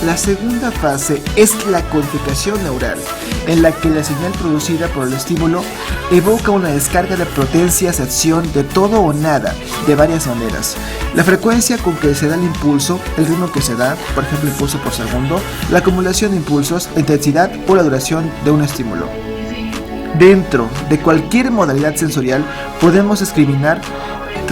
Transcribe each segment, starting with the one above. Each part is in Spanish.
La segunda fase es la codificación neural, en la que la señal producida por el estímulo evoca una descarga de potencias de acción de todo o nada, de varias maneras. La frecuencia con que se da el impulso, el ritmo que se da, por ejemplo impulso por segundo, la acumulación de impulsos, la intensidad o la duración de un estímulo. Dentro de cualquier modalidad sensorial podemos discriminar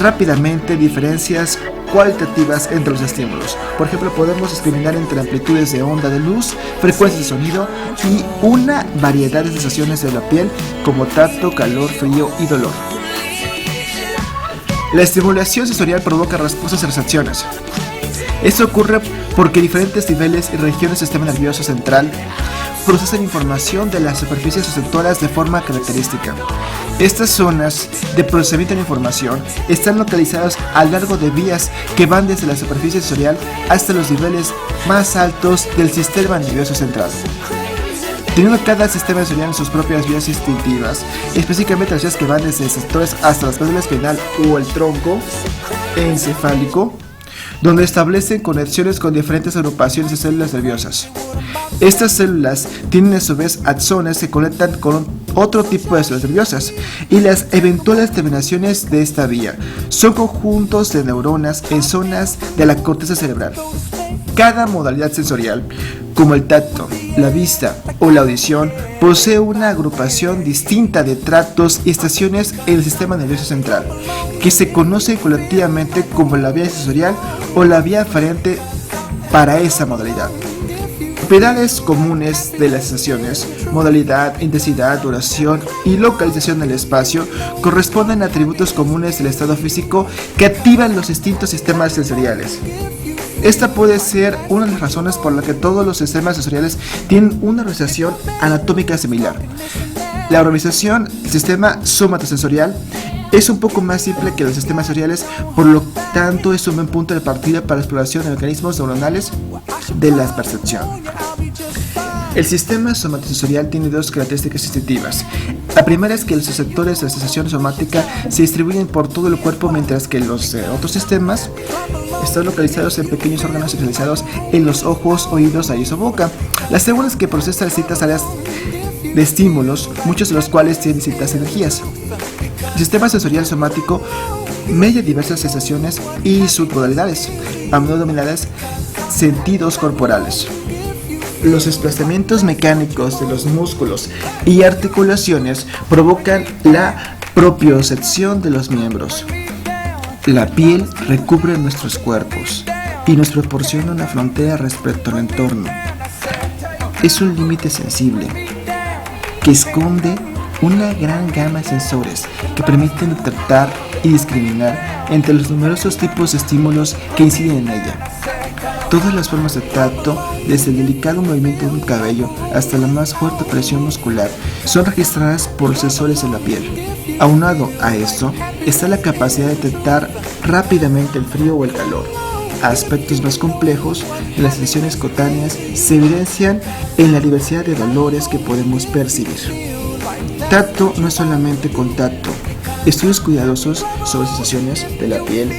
rápidamente diferencias cualitativas entre los estímulos. Por ejemplo, podemos discriminar entre amplitudes de onda de luz, frecuencias de sonido y una variedad de sensaciones de la piel como tacto, calor, frío y dolor. La estimulación sensorial provoca respuestas y reacciones. Esto ocurre porque diferentes niveles y regiones del sistema nervioso central procesan información de las superficies receptoras de forma característica. Estas zonas de procesamiento de información están localizadas a lo largo de vías que van desde la superficie sensorial hasta los niveles más altos del sistema nervioso central. Teniendo cada sistema sensorial en sus propias vías instintivas, específicamente las vías que van desde sectores hasta las médulas espinal o el tronco encefálico, donde establecen conexiones con diferentes agrupaciones de células nerviosas. Estas células tienen a su vez axones que conectan con otro tipo de células nerviosas, y las eventuales terminaciones de esta vía son conjuntos de neuronas en zonas de la corteza cerebral. Cada modalidad sensorial, como el tacto, la vista o la audición, posee una agrupación distinta de tractos y estaciones en el sistema nervioso central, que se conoce colectivamente como la vía sensorial o la vía aferente para esa modalidad. Propiedades comunes de las sensaciones, modalidad, intensidad, duración y localización del espacio corresponden a atributos comunes del estado físico que activan los distintos sistemas sensoriales. Esta puede ser una de las razones por la que todos los sistemas sensoriales tienen una organización anatómica similar. La organización del sistema somatosensorial es un poco más simple que los sistemas sensoriales, por lo tanto es un buen punto de partida para la exploración de mecanismos neuronales de la percepción. El sistema somatosensorial tiene dos características distintivas. La primera es que los receptores de la sensación somática se distribuyen por todo el cuerpo, mientras que los otros sistemas están localizados en pequeños órganos especializados en los ojos, oídos, nariz o boca. La segunda es que procesa distintas áreas de estímulos, muchos de los cuales tienen distintas energías. El sistema sensorial somático media diversas sensaciones y submodalidades, a menudo denominadas sentidos corporales. Los desplazamientos mecánicos de los músculos y articulaciones provocan la propiocepción de los miembros. La piel recubre nuestros cuerpos y nos proporciona una frontera respecto al entorno. Es un límite sensible que esconde una gran gama de sensores que permiten detectar y discriminar entre los numerosos tipos de estímulos que inciden en ella. Todas las formas de tacto, desde el delicado movimiento de un cabello hasta la más fuerte presión muscular, son registradas por sensores en la piel. Aunado a esto, está la capacidad de detectar rápidamente el frío o el calor. Aspectos más complejos de las sensaciones cutáneas se evidencian en la diversidad de dolores que podemos percibir. Tacto no es solamente contacto. Estudios cuidadosos sobre sensaciones de la piel,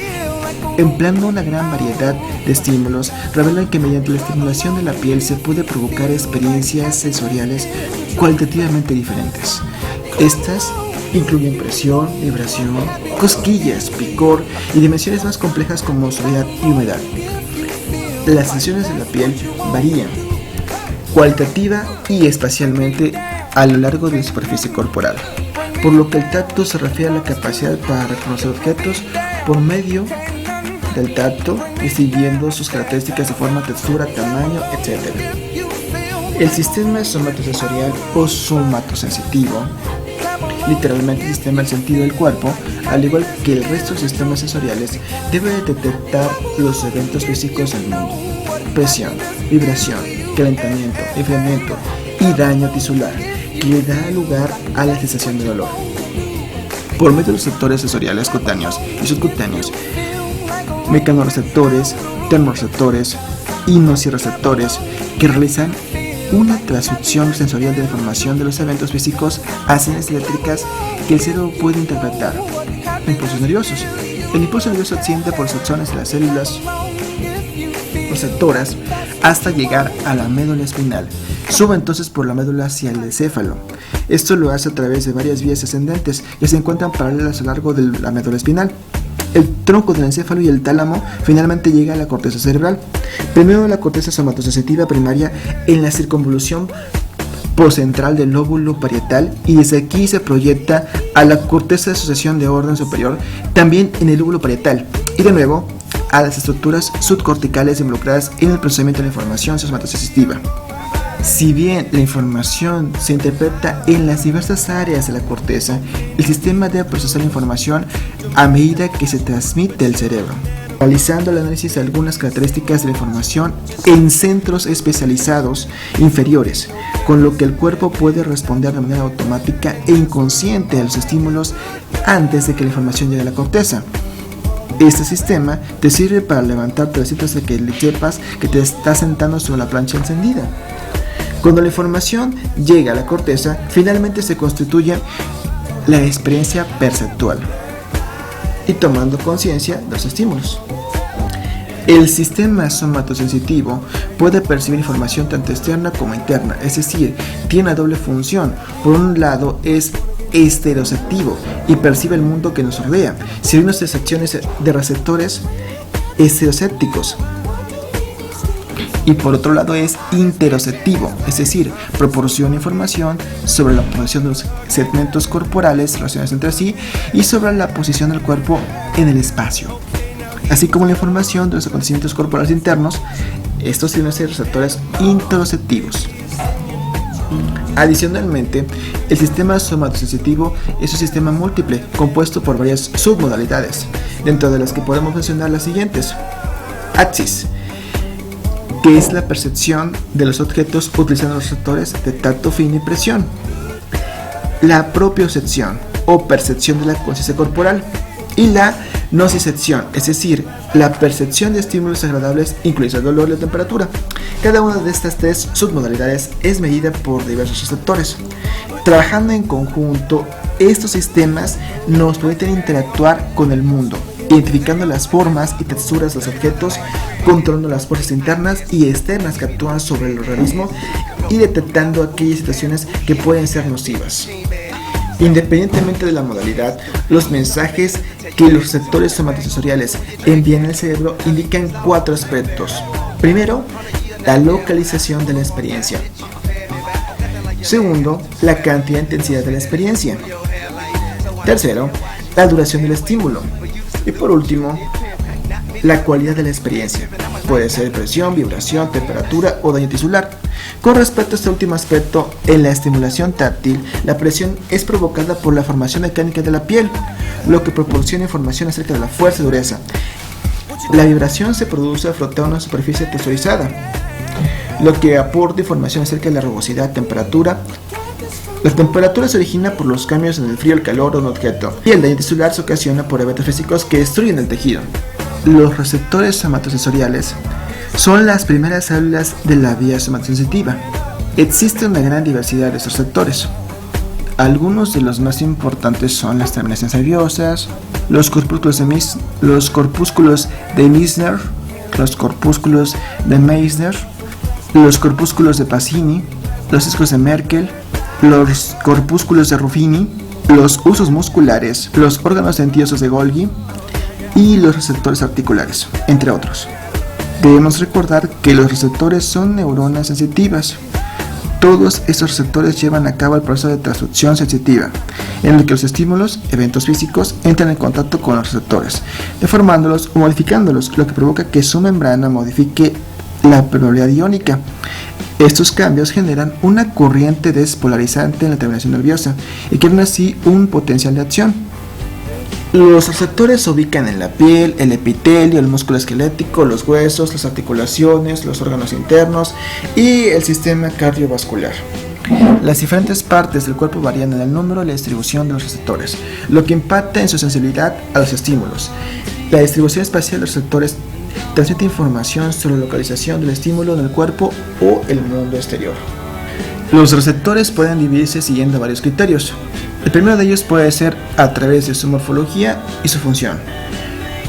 empleando una gran variedad de estímulos, revelan que mediante la estimulación de la piel se puede provocar experiencias sensoriales cualitativamente diferentes. Estas incluyen presión, vibración, cosquillas, picor y dimensiones más complejas como suavidad y humedad. Las sensaciones de la piel varían cualitativa y espacialmente a lo largo de la superficie corporal, por lo que el tacto se refiere a la capacidad para reconocer objetos por medio del tacto, distinguiendo sus características de forma, textura, tamaño, etc. El sistema somatosensorial o somatosensitivo, literalmente el sistema del sentido del cuerpo, al igual que el resto de sistemas sensoriales, debe detectar los eventos físicos del mundo: presión, vibración, calentamiento, enfriamiento y daño tisular, que le da lugar a la sensación de dolor. Por medio de los receptores sensoriales cutáneos y subcutáneos, mecanorreceptores, termorreceptores y nociceptores, que realizan una transducción sensorial de la información de los eventos físicos a señales eléctricas que el cerebro puede interpretar. Impulsos nerviosos. El impulso nervioso asciende por los axones de las células. receptoras hasta llegar a la médula espinal. Sube entonces por la médula hacia el encéfalo. Esto lo hace a través de varias vías ascendentes que se encuentran paralelas a lo largo de la médula espinal. El tronco del encéfalo y el tálamo finalmente llega a la corteza cerebral. Primero la corteza somatosensitiva primaria en la circunvolución poscentral del lóbulo parietal, y desde aquí se proyecta a la corteza de asociación de orden superior, también en el lóbulo parietal, y de nuevo a las estructuras subcorticales involucradas en el procesamiento de la información somatosensitiva. Si bien la información se interpreta en las diversas áreas de la corteza, el sistema debe procesar la información a medida que se transmite al cerebro, realizando el análisis de algunas características de la información en centros especializados inferiores, con lo que el cuerpo puede responder de manera automática e inconsciente a los estímulos antes de que la información llegue a la corteza. Este sistema te sirve para levantarte de sitios de que le sepas que te estás sentando sobre la plancha encendida. Cuando la información llega a la corteza, finalmente se constituye la experiencia perceptual y tomando conciencia de los estímulos. El sistema somatosensitivo puede percibir información tanto externa como interna, es decir, tiene una doble función. Por un lado es estereoceptivo y percibe el mundo que nos rodea, sirviendo nuestras acciones de receptores estereosépticos. Y por otro lado es interoceptivo, es decir, proporciona información sobre la posición de los segmentos corporales relacionados entre sí y sobre la posición del cuerpo en el espacio, así como la información de los acontecimientos corporales internos. Estos tienen que ser receptores interoceptivos. Adicionalmente, el sistema somatosensitivo es un sistema múltiple compuesto por varias submodalidades, dentro de las que podemos mencionar las siguientes: axis, que es la percepción de los objetos utilizando los receptores de tacto fino y presión; la propiocepción o percepción de la conciencia corporal; y la nocicepción, es decir, la percepción de estímulos agradables, incluido el dolor y la temperatura. Cada una de estas tres submodalidades es medida por diversos receptores. Trabajando en conjunto, estos sistemas nos permiten interactuar con el mundo, identificando las formas y texturas de los objetos, controlando las fuerzas internas y externas que actúan sobre el organismo y detectando aquellas situaciones que pueden ser nocivas. Independientemente de la modalidad, los mensajes que los receptores somatosensoriales envían al cerebro indican cuatro aspectos. Primero, la localización de la experiencia. Segundo, la cantidad e intensidad de la experiencia. Tercero, la duración del estímulo. Y por último, la cualidad de la experiencia. Puede ser presión, vibración, temperatura o daño tisular. Con respecto a este último aspecto, en la estimulación táctil, la presión es provocada por la formación mecánica de la piel, lo que proporciona información acerca de la fuerza y dureza. La vibración se produce al frotar una superficie texturizada, lo que aporta información acerca de la rugosidad, temperatura. La temperatura se origina por los cambios en el frío, el calor de un objeto, y el daño tisular se ocasiona por eventos físicos que destruyen el tejido. Los receptores somatosensoriales son las primeras células de la vía somatosensitiva. Existe una gran diversidad de estos receptores. Algunos de los más importantes son las terminaciones nerviosas, los corpúsculos de Meissner, los corpúsculos de Meissner, los corpúsculos de Pacini, los discos de Merkel, los corpúsculos de Ruffini, los usos musculares, los órganos dentiosos de Golgi y los receptores articulares, entre otros. Debemos recordar que los receptores son neuronas sensitivas. Todos estos receptores llevan a cabo el proceso de transducción sensitiva, en el que los estímulos, eventos físicos, entran en contacto con los receptores, deformándolos o modificándolos, lo que provoca que su membrana modifique la permeabilidad iónica. Estos cambios generan una corriente despolarizante en la terminación nerviosa y crean así un potencial de acción. Los receptores se ubican en la piel, el epitelio, el músculo esquelético, los huesos, las articulaciones, los órganos internos y el sistema cardiovascular. Las diferentes partes del cuerpo varían en el número y la distribución de los receptores, lo que impacta en su sensibilidad a los estímulos. La distribución espacial de los receptores transmite información sobre la localización del estímulo en el cuerpo o el mundo exterior. Los receptores pueden dividirse siguiendo varios criterios. El primero de ellos puede ser a través de su morfología y su función.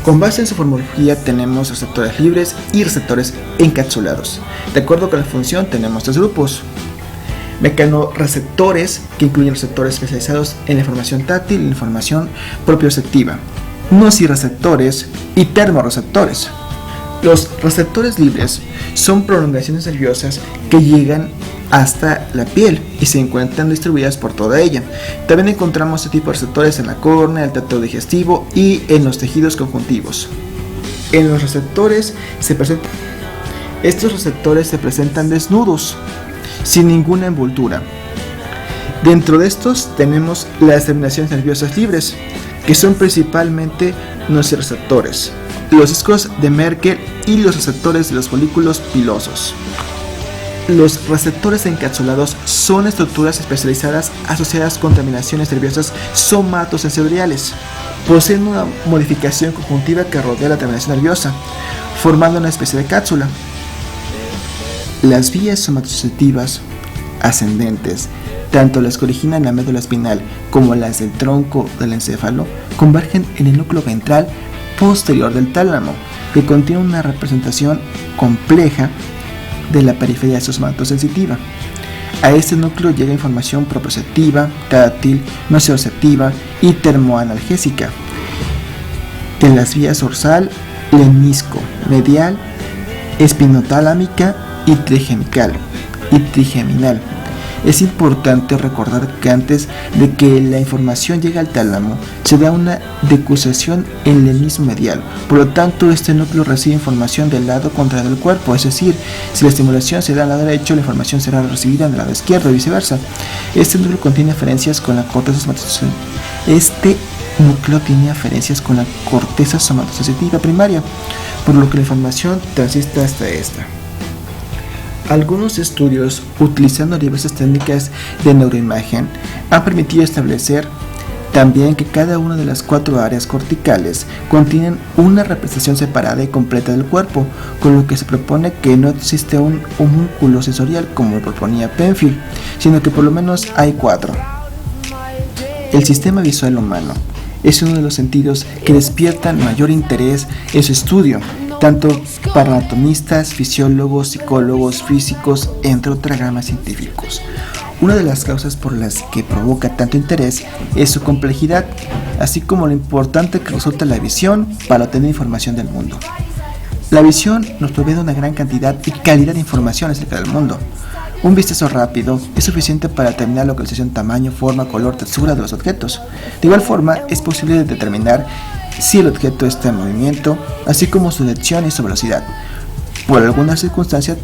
Con base en su formología tenemos receptores libres y receptores encapsulados. De acuerdo con la función tenemos tres grupos: mecanorreceptores, que incluyen receptores especializados en la información táctil y la información propioceptiva, nociceptores y termorreceptores. Los receptores libres son prolongaciones nerviosas que llegan hasta la piel y se encuentran distribuidas por toda ella. También encontramos este tipo de receptores en la córnea, el tracto digestivo y en los tejidos conjuntivos. En los receptores estos receptores se presentan desnudos, sin ninguna envoltura. Dentro de estos tenemos las terminaciones nerviosas libres, que son principalmente nociceptores, los discos de Merkel y los receptores de los folículos pilosos. Los receptores encapsulados son estructuras especializadas asociadas con terminaciones nerviosas somatosensoriales. Poseen una modificación conjuntiva que rodea la terminación nerviosa, formando una especie de cápsula. Las vías somatosensitivas ascendentes, tanto las que originan la médula espinal como las del tronco del encéfalo, convergen en el núcleo ventral posterior del tálamo, que contiene una representación compleja de la periferia somatosensitiva. A este núcleo llega información propioceptiva, táctil, nociceptiva y termoanalgésica de las vías dorsal, lemnisco, medial, espinotalámica y trigeminal. Es importante recordar que antes de que la información llegue al tálamo, se da una decusación en el lemnisco medial. Por lo tanto, este núcleo recibe información del lado contrario del cuerpo, es decir, si la estimulación se da al lado derecho, la información será recibida en el lado izquierdo y viceversa. Este núcleo contiene aferencias con la corteza somatosensitiva primaria, por lo que la información transita hasta esta. Algunos estudios, utilizando diversas técnicas de neuroimagen, han permitido establecer también que cada una de las 4 áreas corticales contienen una representación separada y completa del cuerpo, con lo que se propone que no existe un homúnculo sensorial como proponía Penfield, sino que por lo menos hay 4. El sistema visual humano es uno de los sentidos que despiertan mayor interés en su estudio, tanto para anatomistas, fisiólogos, psicólogos, físicos, entre otras ramas científicos. Una de las causas por las que provoca tanto interés es su complejidad, así como lo importante que resulta la visión para obtener información del mundo. La visión nos provee de una gran cantidad y calidad de información acerca del mundo. Un vistazo rápido es suficiente para determinar localización, tamaño, forma, color, textura de los objetos. De igual forma, es posible determinar si el objeto está en movimiento, así como su dirección y su velocidad. Por alguna circunstancia,